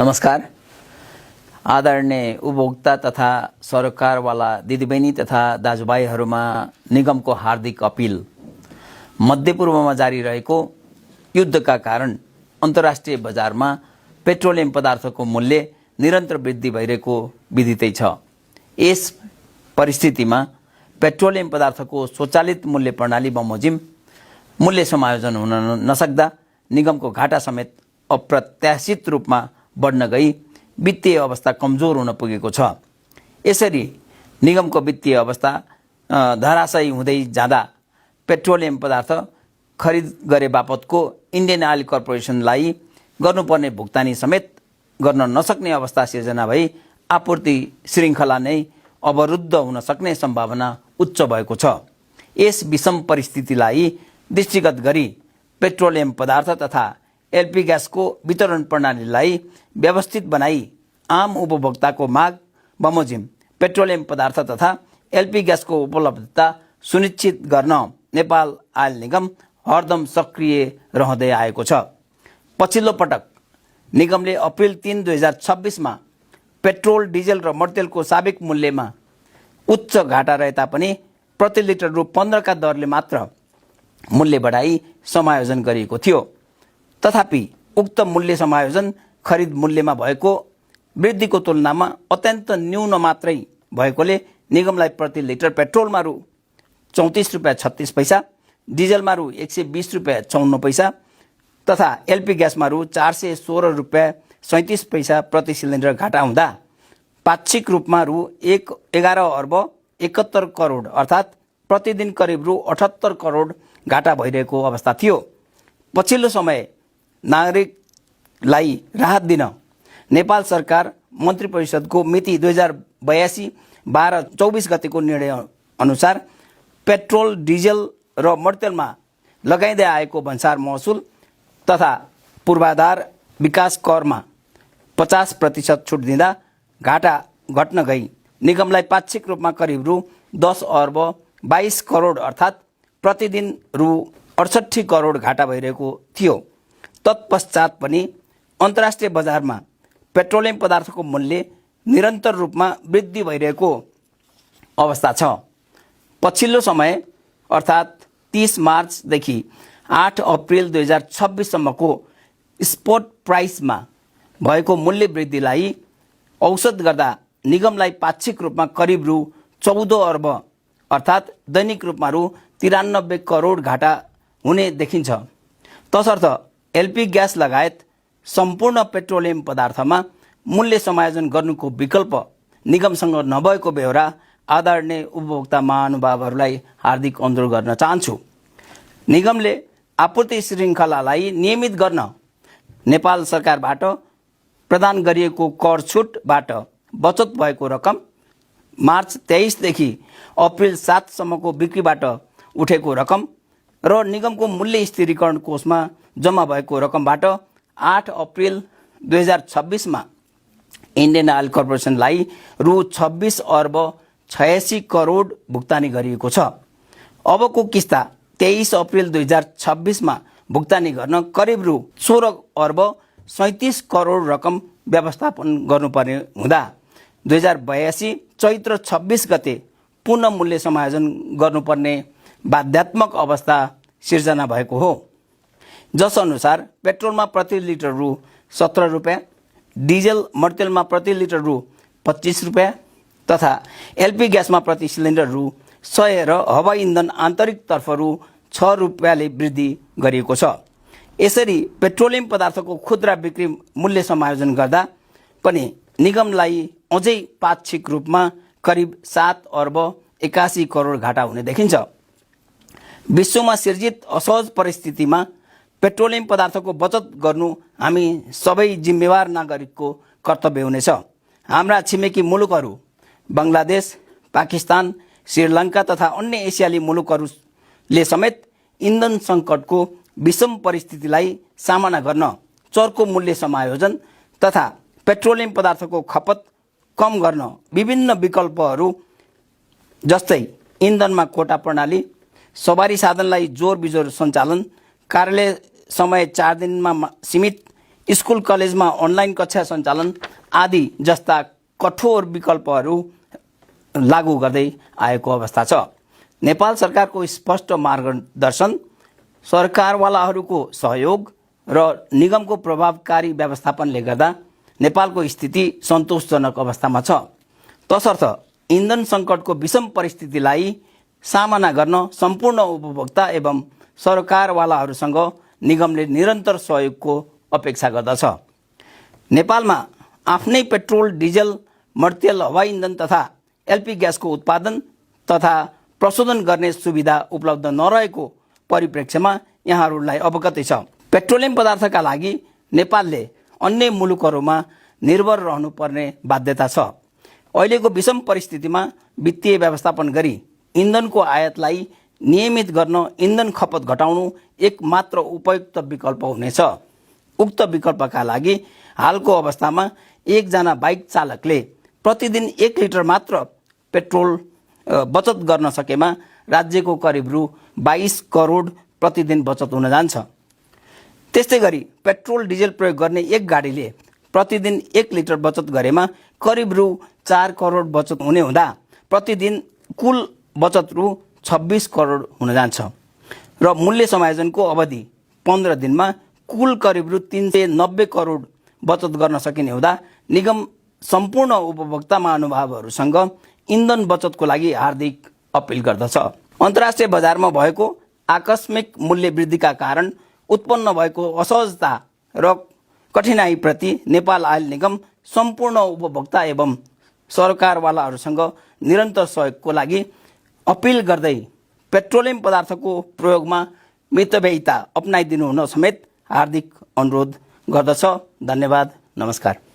नमस्कार। आदरणीय उपभोक्ता तथा सरकारवाला दिदीबहिनी तथा दाजुभाइहरूमा निगमको हार्दिक अपिल। मध्यपूर्वमा जारी रहेको युद्धका कारण अन्तर्राष्ट्रिय बजारमा पेट्रोलियम पदार्थको मूल्य निरन्तर वृद्धि भइरहेको विदितै छ। यस परिस्थितिमा पेट्रोलियम पदार्थको स्वचालित मूल्य प्रणाली बमोजिम मूल्य समायोजन हुन नसक्दा निगमको घाटा समेत अप्रत्याशित रूपमा बढ्न गई वित्तीय अवस्था कमजोर हुन पुगेको छ। यसरी निगमको वित्तीय अवस्था धराशायी हुँदै जाँदा पेट्रोलियम पदार्थ खरिद गरे बापतको इन्डियन ऑयल कर्पोरेसनलाई गर्नुपर्ने भुक्तानी समेत गर्न नसक्ने अवस्था सिर्जना भई आपूर्ति श्रृङ्खला नै अवरुद्ध हुन सक्ने सम्भावना उच्च भएको छ। यस विषम परिस्थितिलाई दृष्टिगत गरी पेट्रोलियम पदार्थ तथा एलपी ग्यासको वितरण प्रणालीलाई व्यवस्थित बनाई आम उपभोक्ताको माग बमोजिम पेट्रोलियम पदार्थ तथा एलपी ग्यासको उपलब्धता सुनिश्चित गर्न नेपाल आयल निगम हरदम सक्रिय रहँदै आएको छ। पछिल्लो पटक निगमले अप्रिल 3, 2026 मा पेट्रोल, डिजेल र मर्तेलको साबिक मूल्यमा उच्च घाटा रहे तापनि प्रति लिटर रु 15 का दरले मात्र मूल्य बढाई समायोजन गरिएको थियो। तथापि उक्त मूल्य समायोजन खरिद मूल्यमा भएको वृद्धिको तुलनामा अत्यन्त न्यून मात्रै भएकोले निगमलाई प्रति लिटर पेट्रोलमा रु 34 रुपैयाँ 36 पैसा, डिजेलमा रु 120 रुपैयाँ 54 पैसा तथा एलपी ग्यासमा रु 416 रुपैयाँ 37 पैसा प्रति सिलिन्डर घाटा हुँदा पाक्षिक रूपमा रु 11 अर्ब 71 करोड अर्थात् प्रतिदिन करिब रु 78 करोड घाटा भइरहेको अवस्था थियो। पछिल्लो समय नागरिकलाई राहत दिन नेपाल सरकार मन्त्री परिषदको मिति 2082-12-24 गतेको निर्णय अनुसार पेट्रोल, डिजेल र मर्तेलमा लगाइँदै आएको भन्सार महसुल तथा पूर्वाधार विकास करमा 50% छुट दिँदा घाटा घट्न गई निगमलाई पाक्षिक रूपमा करिब रु 10 अर्ब 22 करोड अर्थात् प्रतिदिन रु 68 करोड घाटा भइरहेको थियो। तत्पश्चात पनि अन्तर्राष्ट्रिय बजारमा पेट्रोलियम पदार्थको मूल्य निरन्तर रूपमा वृद्धि भइरहेको अवस्था छ। पछिल्लो समय अर्थात् 30 मार्चदेखि 8 अप्रिल 2026 सम्मको स्पोट प्राइसमा भएको मूल्य वृद्धिलाई औसत गर्दा निगमलाई पाक्षिक रूपमा करिब रु 14 अर्ब अर्थात् दैनिक रूपमा रु 93 करोड घाटा हुने देखिन्छ। तसर्थ एलपी ग्यास लगायत सम्पूर्ण पेट्रोलियम पदार्थमा मूल्य समायोजन गर्नुको विकल्प निगमसँग नभएको बेहोरा आदरणीय उपभोक्ता महानुभावहरूलाई हार्दिक अनुरोध गर्न चाहन्छु। निगमले आपूर्ति श्रृङ्खलालाई नियमित गर्न नेपाल सरकारबाट प्रदान गरिएको कर छुटबाट बचत भएको रकम, मार्च 23 देखि अप्रिल 7 सम्मको बिक्रीबाट उठेको रकम र निगमको मूल्य स्थिरीकरण कोषमा जम्मा भएको रकमबाट 8 अप्रिल 2026 मा इन्डियन ऑयल कर्पोरेसनलाई रु 26 अर्ब 86 करोड भुक्तानी गरिएको छ। अबको किस्ता 23 अप्रिल 2026 मा भुक्तानी गर्न करिब रु 16 अर्ब 37 करोड रकम व्यवस्थापन गर्नुपर्ने हुँदा 2082 चैत्र 26 गते पुनः मूल्य समायोजन गर्नुपर्ने बाध्यात्मक अवस्था सिर्जना भएको हो। जस अनुसार पेट्रोलमा प्रति लिटर रु 17 रुपैयाँ, डिजेल मर्तेलमा प्रति लिटर रु 25 रुपैयाँ तथा एलपी ग्यासमा प्रति सिलिन्डर रु 100 र हवाई इन्धन आन्तरिकतर्फ रु 6 रुपैयाँले वृद्धि गरिएको छ। यसरी पेट्रोलियम पदार्थको खुद्रा बिक्री मूल्य समायोजन गर्दा पनि निगमलाई अझै पाक्षिक रूपमा करिब 7 अर्ब 81 करोड घाटा हुने देखिन्छ। विश्वमा सिर्जित असहज परिस्थितिमा पेट्रोलियम पदार्थको बचत गर्नु हामी सबै जिम्मेवार नागरिकको कर्तव्य हुनेछ। हाम्रा छिमेकी मुलुकहरू बङ्गलादेश, पाकिस्तान, श्रीलङ्का तथा अन्य एसियाली मुलुकहरूले समेत इन्धन सङ्कटको विषम परिस्थितिलाई सामना गर्न चर्को मूल्य समायोजन तथा पेट्रोलियम पदार्थको खपत कम गर्न विभिन्न विकल्पहरू जस्तै इन्धनमा कोटा प्रणाली, सवारी साधनलाई जोर बिजोर सञ्चालन, कार्यालय समय 4 दिनमा सीमित, स्कुल कलेजमा अनलाइन कक्षा सञ्चालन आदि जस्ता कठोर विकल्पहरू लागू गर्दै आएको अवस्था छ। नेपाल सरकारको स्पष्ट मार्गदर्शन, सरकारवालाहरूको सहयोग र निगमको प्रभावकारी व्यवस्थापनले गर्दा नेपालको स्थिति सन्तोषजनक अवस्थामा छ। तसर्थ इन्धन सङ्कटको विषम परिस्थितिलाई सामना गर्न सम्पूर्ण उपभोक्ता एवं सरकारवालाहरूसँग निगमले निरन्तर सहयोगको अपेक्षा गर्दछ। नेपालमा आफ्नै पेट्रोल, डिजल, मर्तेल, हवाई इन्धन तथा एलपी ग्यासको उत्पादन तथा प्रशोधन गर्ने सुविधा उपलब्ध नरहेको परिप्रेक्ष्यमा यहाँहरूलाई अवगतै छ। पेट्रोलियम पदार्थका लागि नेपालले अन्य मुलुकहरूमा निर्भर रहनुपर्ने बाध्यता छ। अहिलेको विषम परिस्थितिमा वित्तीय व्यवस्थापन गरी इन्धनको आयातलाई नियमित गर्न इन्धन खपत घटाउनु एक मात्र उपयुक्त विकल्प हुनेछ। उक्त विकल्पका लागि हालको अवस्थामा एकजना बाइक चालकले प्रतिदिन 1 लिटर मात्र पेट्रोल बचत गर्न सकेमा राज्यको करिब रु 22 करोड प्रतिदिन बचत हुन जान्छ। त्यस्तै गरी पेट्रोल डिजेल प्रयोग गर्ने एक गाडीले प्रतिदिन 1 लिटर बचत गरेमा करिब रु 4 करोड बचत हुने हुँदा प्रतिदिन कुल बचत रु 26 करोड हुन जान्छ र मूल्य समायोजनको अवधि 15 दिनमा कुल करिब रु 390 करोड बचत गर्न सकिने हुँदा निगम सम्पूर्ण उपभोक्ता महानुभावहरूसँग इन्धन बचतको लागि हार्दिक अपिल गर्दछ। अन्तर्राष्ट्रिय बजारमा भएको आकस्मिक मूल्य वृद्धिका कारण उत्पन्न भएको असहजता र कठिनाइप्रति नेपाल आयल निगम सम्पूर्ण उपभोक्ता एवं सरकारवालाहरूसँग निरन्तर सहयोगको लागि अपिल गर्दै पेट्रोलियम पदार्थको प्रयोगमा मितव्ययिता अपनाइदिनु हुन समेत हार्दिक अनुरोध गर्दछ। धन्यवाद, नमस्कार।